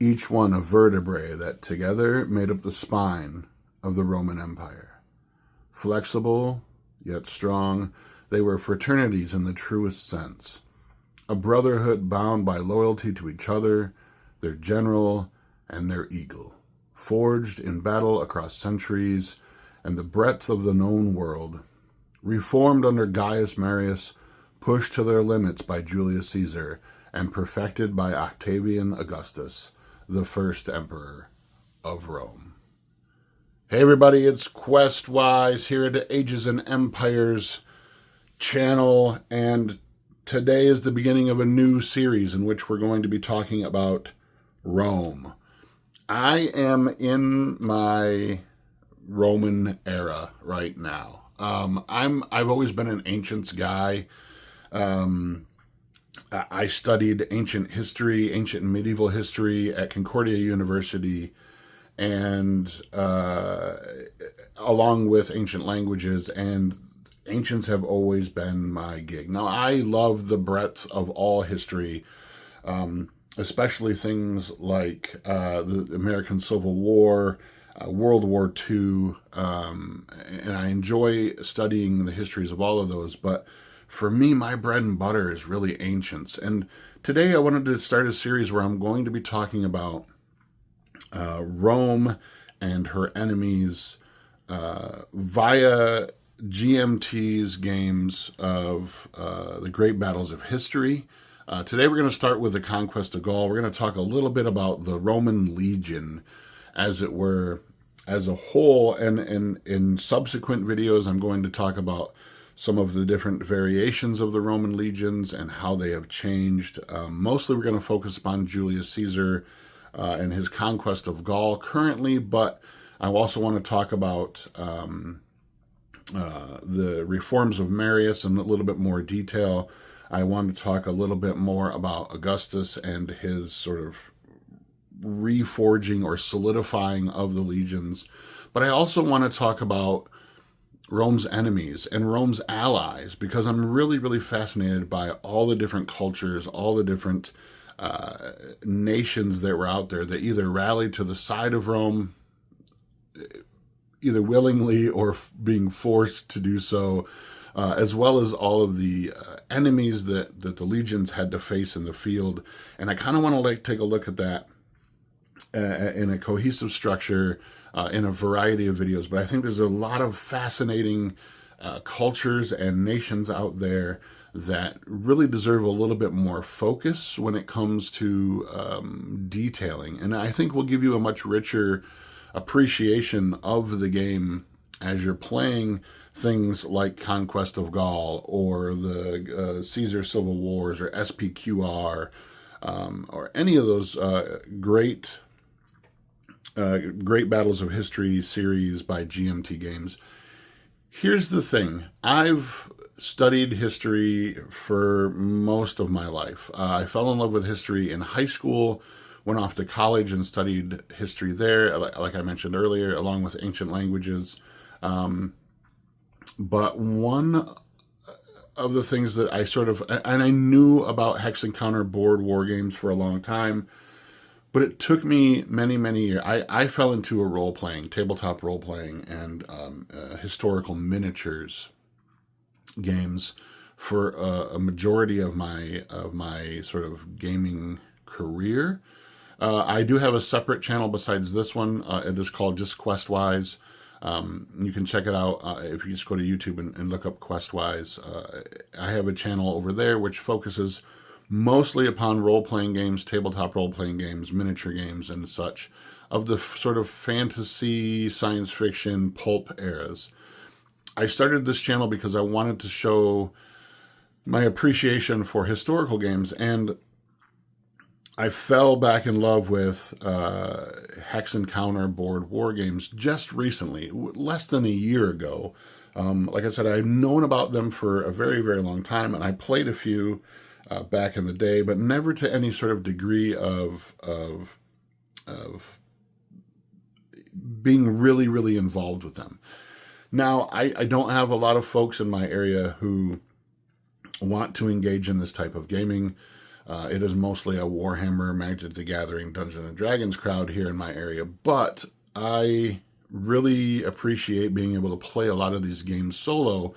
each one a vertebrae that together made up the spine of the Roman Empire. Flexible, yet strong, they were fraternities in the truest sense. A brotherhood bound by loyalty to each other, their general, and their eagle. Forged in battle across centuries and the breadth of the known world. Reformed under Gaius Marius, pushed to their limits by Julius Caesar, and perfected by Octavian Augustus, the first emperor of Rome. Hey everybody, it's Questwise here at the Ages and Empires channel, and today is the beginning of a new series in which we're going to be talking about Rome. I am in my Roman era right now. I've always been an ancients guy. I studied ancient history, ancient and medieval history at Concordia University, and along with ancient languages, and ancients have always been my gig. Now, I love the breadth of all history, especially things like the American Civil War, World War II, and I enjoy studying the histories of all of those, but for me, my bread and butter is really ancients. And today I wanted to start a series where I'm going to be talking about Rome and her enemies via GMT's games of the great battles of history. Today we're going to start with the conquest of Gaul. We're going to talk a little bit about the Roman legion, as it were, as a whole. And in subsequent videos, I'm going to talk about some of the different variations of the Roman legions and how they have changed. Mostly we're going to focus upon Julius Caesar and his conquest of Gaul currently, but I also want to talk about the reforms of Marius in a little bit more detail. I want to talk a little bit more about Augustus and his sort of reforging or solidifying of the legions. But I also want to talk about Rome's enemies and Rome's allies, because I'm really, really fascinated by all the different cultures, all the different nations that were out there that either rallied to the side of Rome, either willingly or being forced to do so, as well as all of the enemies that the legions had to face in the field. And I kind of want to take a look at that in a cohesive structure, in a variety of videos. But I think there's a lot of fascinating cultures and nations out there that really deserve a little bit more focus when it comes to detailing. And I think will give you a much richer appreciation of the game as you're playing things like Conquest of Gaul or the Caesar Civil Wars or SPQR, or any of those great battles of history series by GMT Games. Here's the thing. I've studied history for most of my life. I fell in love with history in high school, went off to college and studied history there, like I mentioned earlier, along with ancient languages. But one of the things that I and I knew about Hex Encounter board war games for a long time, but it took me many, many years. I fell into a tabletop role-playing and historical miniatures games for a majority of my sort of gaming career. I do have a separate channel besides this one. It is called just Questwise. You can check it out if you just go to YouTube and look up Questwise. I have a channel over there which focuses mostly upon role-playing games, tabletop role-playing games, miniature games, and such, of the sort of fantasy, science fiction, pulp eras. I started this channel because I wanted to show my appreciation for historical games, and I fell back in love with Hex Encounter board war games just recently, less than a year ago. Like I said, I've known about them for a very, very long time, and I played a few back in the day, but never to any sort of degree of being really, really involved with them. Now, I don't have a lot of folks in my area who want to engage in this type of gaming. It is mostly a Warhammer, Magic the Gathering, Dungeons and Dragons crowd here in my area, but I really appreciate being able to play a lot of these games solo.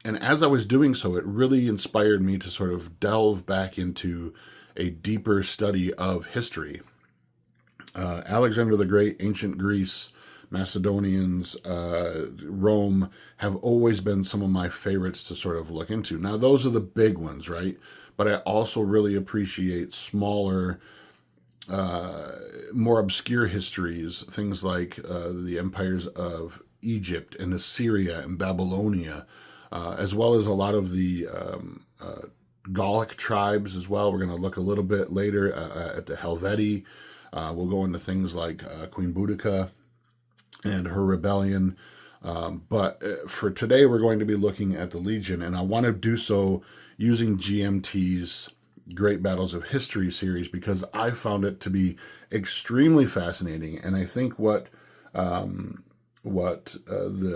And as I was doing so, it really inspired me to sort of delve back into a deeper study of history. Alexander the Great, ancient Greece, Macedonians, Rome have always been some of my favorites to sort of look into. Now, those are the big ones, right? But I also really appreciate smaller, more obscure histories, things like the empires of Egypt and Assyria and Babylonia, as well as a lot of the Gallic tribes as well. We're going to look a little bit later at the Helvetii. We'll go into things like Queen Boudica and her rebellion. But for today, we're going to be looking at the Legion, and I want to do so using GMT's Great Battles of History series because I found it to be extremely fascinating. And I think what the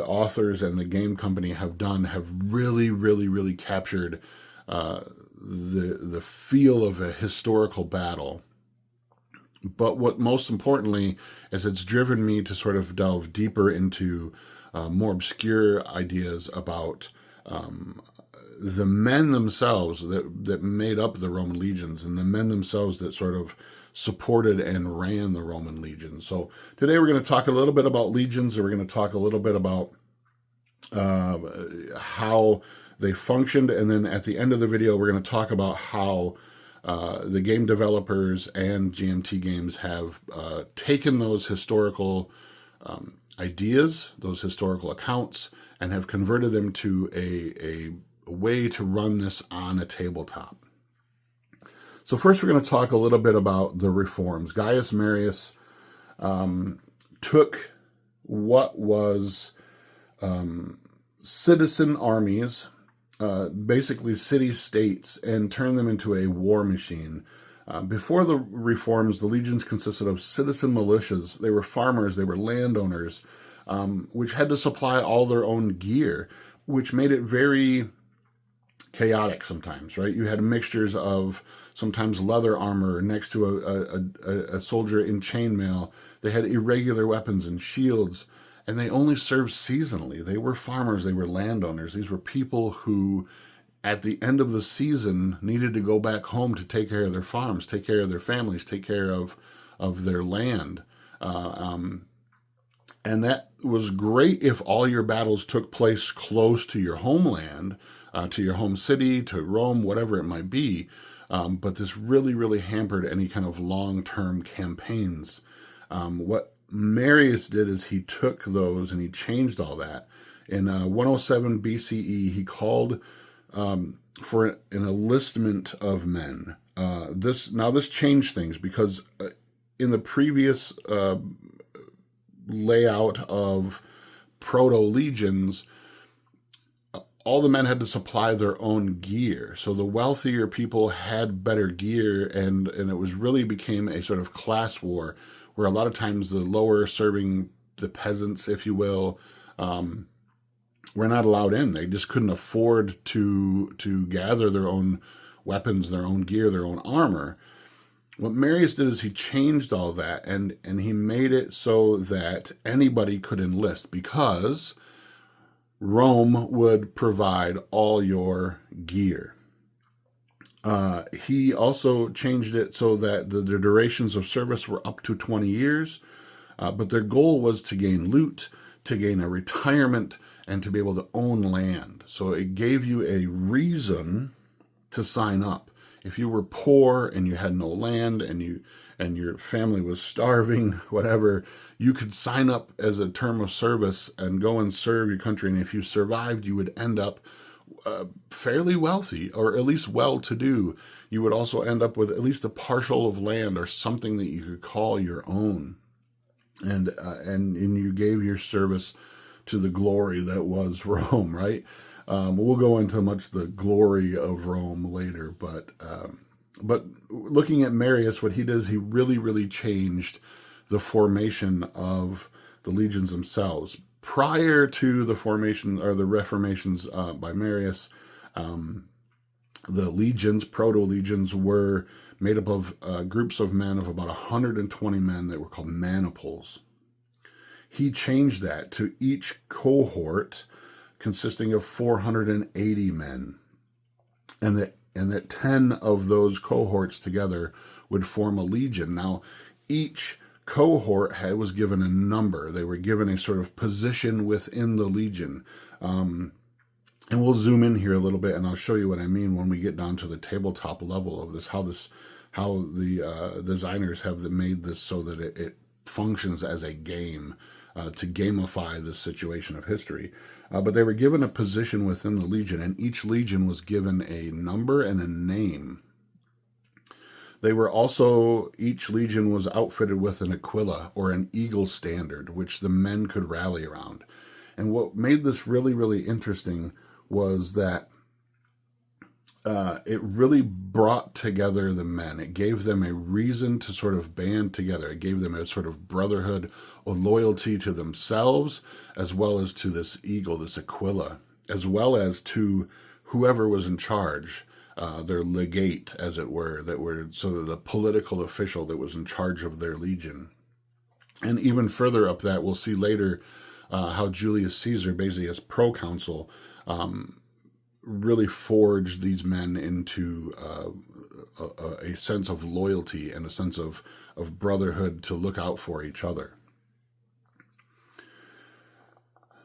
authors and the game company have done have really captured the feel of a historical battle. But what most importantly is it's driven me to sort of delve deeper into more obscure ideas about the men themselves that made up the Roman legions and the men themselves that sort of supported and ran the Roman legions. So today we're going to talk a little bit about legions, and we're going to talk a little bit about how they functioned, and then at the end of the video we're going to talk about how the game developers and GMT Games have taken those historical ideas, those historical accounts, and have converted them to a way to run this on a tabletop. So first we're going to talk a little bit about the reforms. Gaius Marius took what was citizen armies, basically city-states, and turned them into a war machine. Before the reforms, the legions consisted of citizen militias. They were farmers, they were landowners, which had to supply all their own gear, which made it very chaotic sometimes, right? You had mixtures of sometimes leather armor next to a soldier in chainmail. They had irregular weapons and shields, and they only served seasonally. They were farmers, they were landowners. These were people who, at the end of the season, needed to go back home to take care of their farms, take care of their families, take care of their land. And that was great if all your battles took place close to your homeland, to your home city, to Rome, whatever it might be. But this really hampered any kind of long-term campaigns. What Marius did is he took those and he changed all that. In 107 BCE, he called for an enlistment of men. This changed things because in the previous layout of proto-legions, all the men had to supply their own gear. So the wealthier people had better gear, and it was really became a sort of class war where a lot of times the lower serving, the peasants, if you will, were not allowed in. They just couldn't afford to gather their own weapons, their own gear, their own armor. What Marius did is he changed all that, and he made it so that anybody could enlist because Rome would provide all your gear. He also changed it so that the durations of service were up to 20 years, but their goal was to gain loot, to gain a retirement, and to be able to own land. So it gave you a reason to sign up. If you were poor and you had no land and your family was starving, whatever, you could sign up as a term of service and go and serve your country. And if you survived, you would end up fairly wealthy, or at least well-to-do. You would also end up with at least a parcel of land or something that you could call your own. And you gave your service to the glory that was Rome, right? We'll go into much the glory of Rome later, but looking at Marius, what he does, he really changed the formation of the legions themselves. Prior to the formation or the reformations by Marius, The legions, proto-legions, were made up of groups of men of about 120 men that were called maniples. He changed that to each cohort consisting of 480 men, and that 10 of those cohorts together would form a legion. Now, each cohort was given a number. They were given a sort of position within the legion. And we'll zoom in here a little bit, and I'll show you what I mean when we get down to the tabletop level of this, how the designers have made this so that it functions as a game, to gamify this situation of history. But they were given a position within the legion, and each legion was given a number and a name. They were also, each legion was outfitted with an aquila, or an eagle standard, which the men could rally around. And what made this really, really interesting was that it really brought together the men. It gave them a reason to sort of band together. It gave them a sort of brotherhood, a loyalty to themselves, as well as to this eagle, this aquila, as well as to whoever was in charge, their legate, as it were, so the political official that was in charge of their legion. And even further up that, we'll see later how Julius Caesar, basically as proconsul, really forged these men into a sense of loyalty and a sense of brotherhood to look out for each other.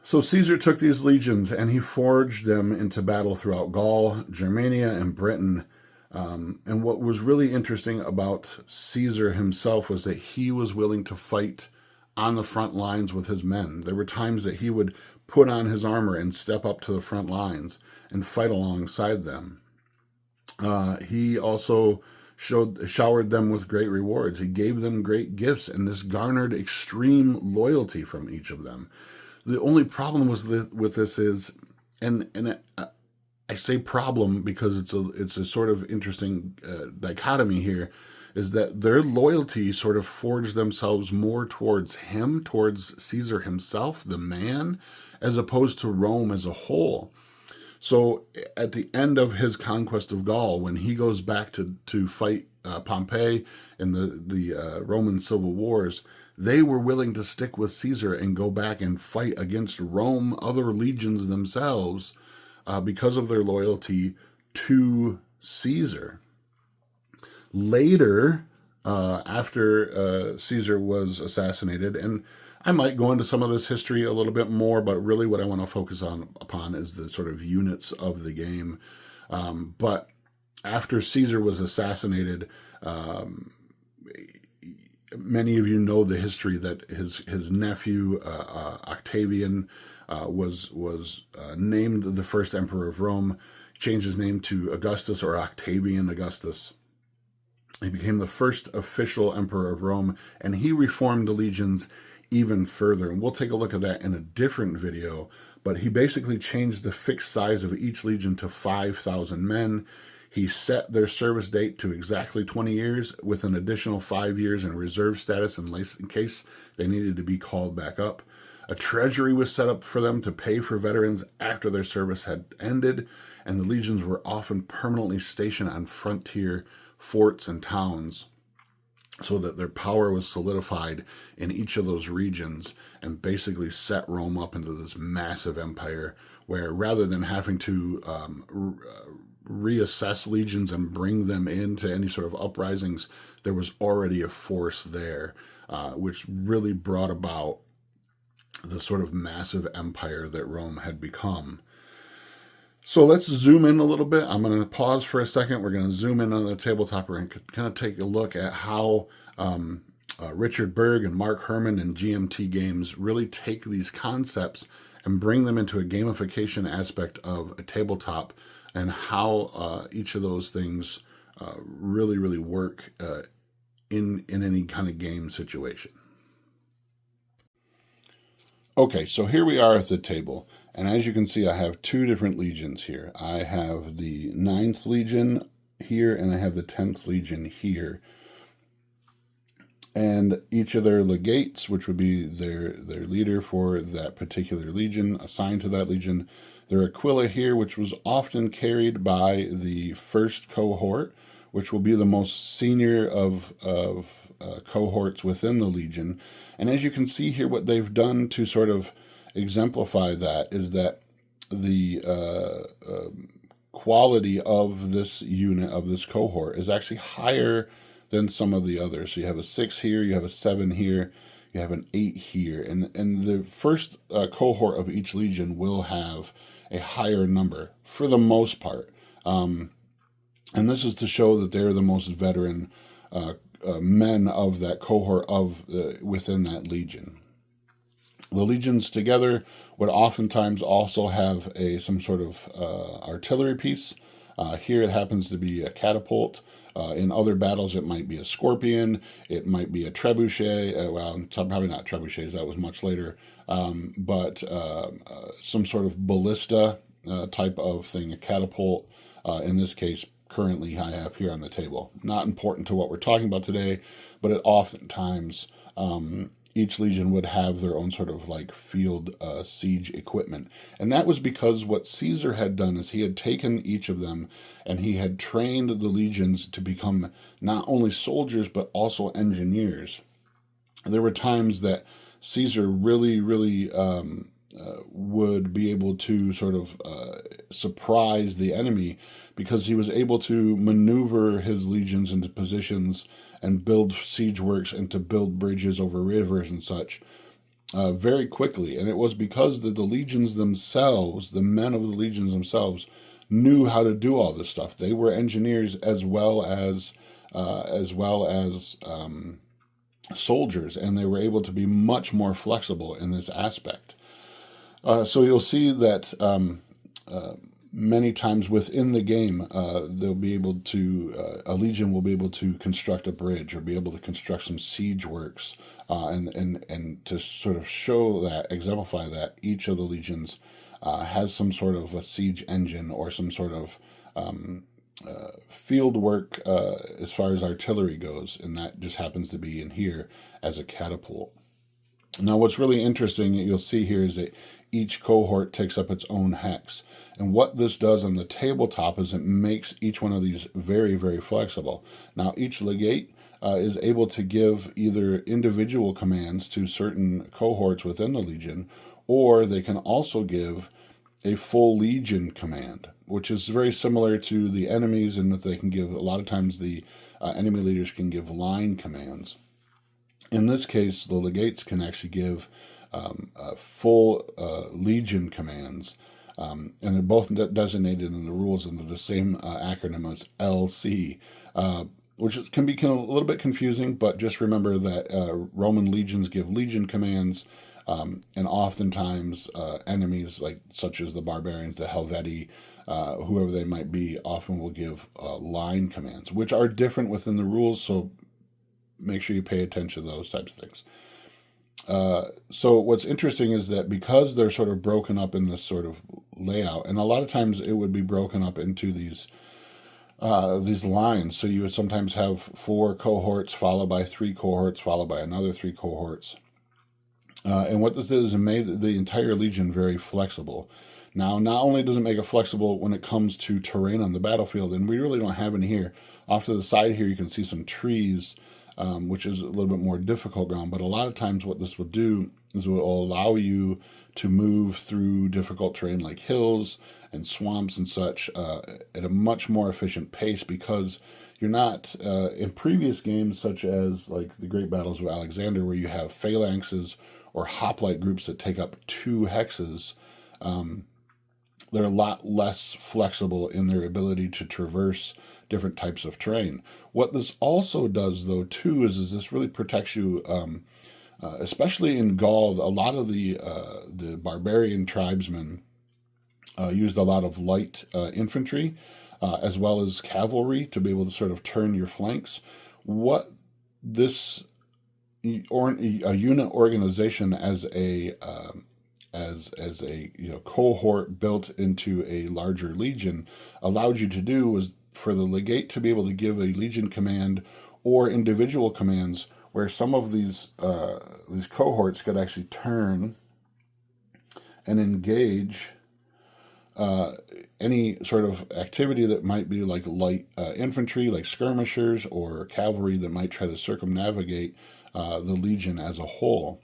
So Caesar took these legions and he forged them into battle throughout Gaul, Germania, and Britain. And what was really interesting about Caesar himself was that he was willing to fight on the front lines with his men. There were times that he would put on his armor and step up to the front lines and fight alongside them. He also showered them with great rewards. He gave them great gifts, and this garnered extreme loyalty from each of them. The only problem with this is, and I say problem because it's a sort of interesting dichotomy here, is that their loyalty sort of forged themselves more towards him, towards Caesar himself, the man, as opposed to Rome as a whole. So at the end of his conquest of Gaul, when he goes back to fight Pompey in the Roman civil wars, they were willing to stick with Caesar and go back and fight against Rome, other legions themselves, because of their loyalty to Caesar. Later, after Caesar was assassinated, and I might go into some of this history a little bit more, but really what I want to focus upon is the sort of units of the game. But after Caesar was assassinated, many of you know the history that his nephew Octavian was named the first emperor of Rome, changed his name to Augustus, or Octavian Augustus. He became the first official emperor of Rome, and he reformed the legions even further. And we'll take a look at that in a different video, but he basically changed the fixed size of each legion to 5,000 men. He set their service date to exactly 20 years with an additional 5 years in reserve status in case they needed to be called back up. A treasury was set up for them to pay for veterans after their service had ended, and the legions were often permanently stationed on frontier forts and towns so that their power was solidified in each of those regions and basically set Rome up into this massive empire where, rather than having to reassess legions and bring them into any sort of uprisings, there was already a force there, which really brought about the sort of massive empire that Rome had become. So let's zoom in a little bit. I'm going to pause for a second. We're going to zoom in on the tabletop and kind of take a look at how Richard Berg and Mark Herman and GMT Games really take these concepts and bring them into a gamification aspect of a tabletop, and how each of those things really, really work in any kind of game situation. Okay, so here we are at the table. And as you can see, I have two different legions here. I have the 9th Legion here, and I have the 10th Legion here. And each of their legates, which would be their leader for that particular legion, assigned to that legion, Their Aquila here, which was often carried by the first cohort, which will be the most senior of cohorts within the legion. And as you can see here, what they've done to sort of exemplify that is that the quality of this unit, of this cohort, is actually higher than some of the others. So you have a 6 here, you have a 7 here, you have an 8 here, and the first cohort of each legion will have a higher number for the most part. And this is to show that they're the most veteran men of that cohort within that legion. The legions together would oftentimes also have some sort of artillery piece. Here it happens to be a catapult. In other battles, it might be a scorpion. It might be a trebuchet. Well, probably not trebuchets. That was much later. But some sort of ballista type of thing, a catapult. In this case, currently I have here on the table. Not important to what we're talking about today, but it oftentimes each legion would have their own sort of like field siege equipment. And that was because what Caesar had done is he had taken each of them and he had trained the legions to become not only soldiers, but also engineers. There were times that Caesar really would be able to sort of surprise the enemy because he was able to maneuver his legions into positions and build siege works and to build bridges over rivers and such very quickly. And it was because the legions themselves, the men of the legions themselves, knew how to do all this stuff. They were engineers as well as soldiers, and they were able to be much more flexible in this aspect. So you'll see that many times within the game, they'll be able to, a legion will be able to construct a bridge or be able to construct some siege works, and to sort of show that, exemplify that, each of the legions has some sort of a siege engine or some sort of field work as far as artillery goes, and that just happens to be in here as a catapult. Now, what's really interesting that you'll see here is that each cohort takes up its own hex. And what this does on the tabletop is it makes each one of these very, very flexible. Now, each legate is able to give either individual commands to certain cohorts within the legion, or they can also give a full legion command, which is very similar to the enemies in that they can give, a lot of times the enemy leaders can give line commands. In this case, the legates can actually give full legion commands, and they're both designated in the rules under the same acronym as LC, which can be a little bit confusing, but just remember that Roman legions give legion commands, and oftentimes enemies such as the barbarians, the Helvetii, whoever they might be, often will give line commands, which are different within the rules, so make sure you pay attention to those types of things. So what's interesting is that because they're sort of broken up in this sort of layout, and a lot of times it would be broken up into these lines. So you would sometimes have 4 cohorts followed by 3 cohorts followed by another 3 cohorts. And what this is, it made the entire legion very flexible. Now, not only does it make it flexible when it comes to terrain on the battlefield, and we really don't have any here. Off to the side here, you can see some trees, which is a little bit more difficult ground. But a lot of times what this will do is it will allow you to move through difficult terrain like hills and swamps and such at a much more efficient pace, because you're not, in previous games such as like the Great Battles of Alexander, where you have phalanxes or hoplite groups that take up 2 hexes, they're a lot less flexible in their ability to traverse different types of terrain. What this also does, though, too, is this really protects you, especially in Gaul. A lot of the barbarian tribesmen used a lot of light infantry as well as cavalry to be able to sort of turn your flanks. What this a unit organization as a cohort built into a larger legion allowed you to do was for the legate to be able to give a legion command or individual commands, where some of these cohorts could actually turn and engage any sort of activity that might be like light infantry, like skirmishers, or cavalry that might try to circumnavigate the legion as a whole.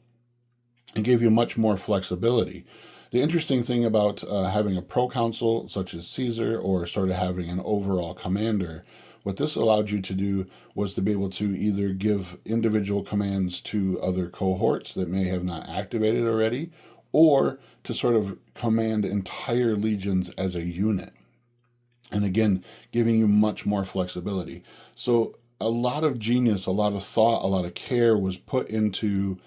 It gave you much more flexibility. The interesting thing about having a proconsul such as Caesar, or sort of having an overall commander, what this allowed you to do was to be able to either give individual commands to other cohorts that may have not activated already, or to sort of command entire legions as a unit. And again, giving you much more flexibility. So a lot of genius, a lot of thought, a lot of care was put into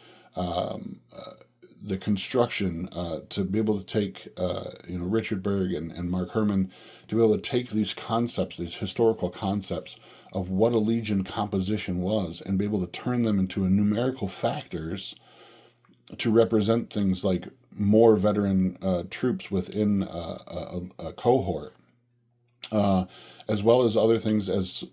the construction to be able to take, Richard Berg and Mark Herman, to be able to take these concepts, these historical concepts of what a legion composition was, and be able to turn them into a numerical factors to represent things like more veteran troops within a cohort, as well as other things as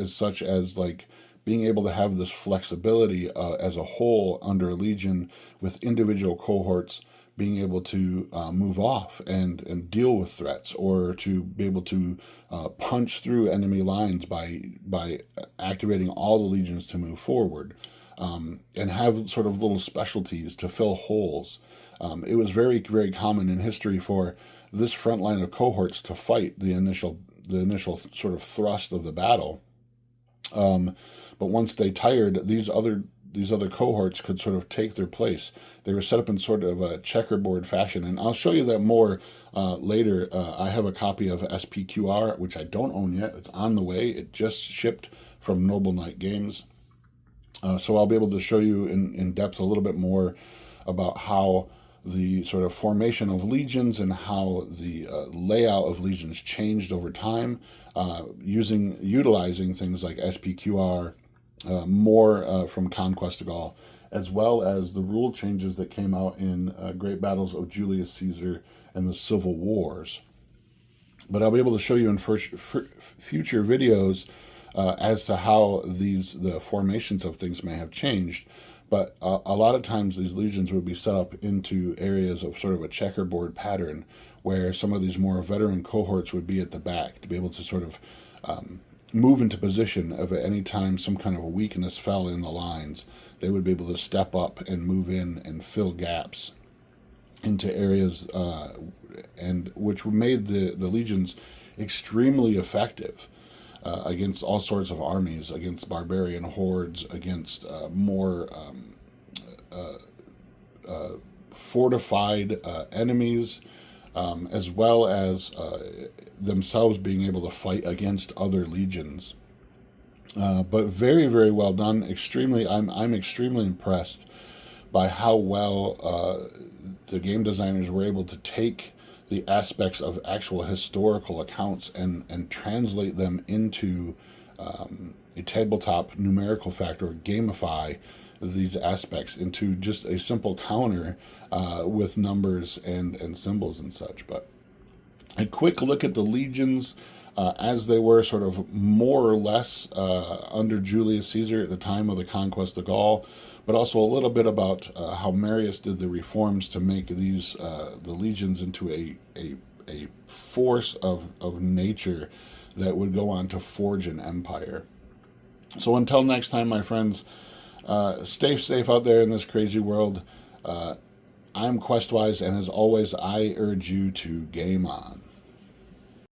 such as like being able to have this flexibility as a whole under a legion, with individual cohorts being able to move off and deal with threats, or to be able to punch through enemy lines by activating all the legions to move forward, and have sort of little specialties to fill holes. It was very, very common in history for this front line of cohorts to fight the initial sort of thrust of the battle. But once they tired, these other cohorts could sort of take their place. They were set up in sort of a checkerboard fashion, and I'll show you that more later. I have a copy of SPQR, which I don't own yet. It's on the way. It just shipped from Noble Knight Games. So I'll be able to show you in depth a little bit more about how the sort of formation of legions and how the layout of legions changed over time, utilizing things like SPQR, more from Conquest of Gaul, as well as the rule changes that came out in Great Battles of Julius Caesar and the Civil Wars. But I'll be able to show you in future videos as to how the formations of things may have changed. But a lot of times these legions would be set up into areas of sort of a checkerboard pattern, where some of these more veteran cohorts would be at the back to be able to sort of move into position of at any time some kind of a weakness fell in the lines. They would be able to step up and move in and fill gaps into areas, and which made the legions extremely effective against all sorts of armies, against barbarian hordes, against more fortified enemies, as well as themselves being able to fight against other legions. But very, very well done. I'm extremely impressed by how well the game designers were able to take the aspects of actual historical accounts and translate them into a tabletop numerical factor, gamify these aspects into just a simple counter with numbers and symbols and such. But a quick look at the legions as they were sort of more or less under Julius Caesar at the time of the conquest of Gaul, but also a little bit about how Marius did the reforms to make these the legions into a force of nature that would go on to forge an empire. So until next time, my friends, stay safe out there in this crazy world. I'm Questwise, and as always, I urge you to game on.